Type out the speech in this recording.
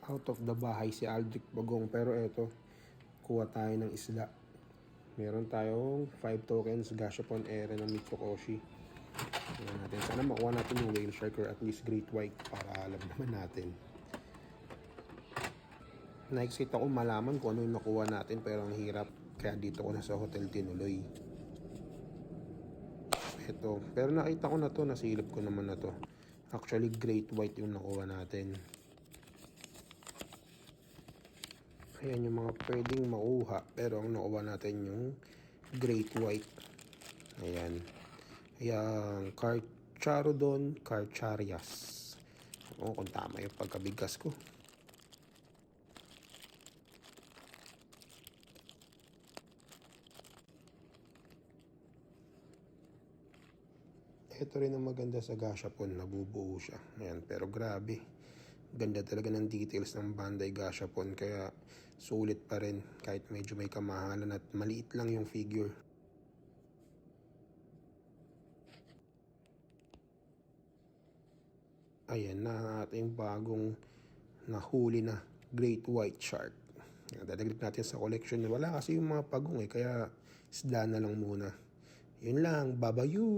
Out of the bahay si Aldrich Bagong, pero eto, kuha tayo ng isla. Meron tayong 5 tokens Gashapon Ere ng Mitsukoshi. Tingnan natin, sana makuha natin yung whale shark or at least great white para alam naman natin. Na-excite ako malaman kung ano yung nakuha natin, pero ang hirap, kaya dito ko na sa hotel tinuloy. Ito, pero nakita ko na to, nasilip ko naman na to. Actually great white yung nakuha natin. Ayan yung mga pwedeng makuha, pero ang nakuha natin yung great white. Ayan. Ayan, Carcharodon Carcharias. Oo, kung tama yung pagkabigas ko. Ito rin ang maganda sa Gashapon, nabubuo siya. Ayan, pero grabe. Ganda talaga ng details ng Bandai Gashapon, kaya sulit pa rin kahit medyo may kamahalan at maliit lang yung figure. Ayan na ating bagong nahuli na great white shark. Dadagdag natin sa collection. Wala kasi yung mga pagong kaya isda na lang muna. Yun lang, babayu!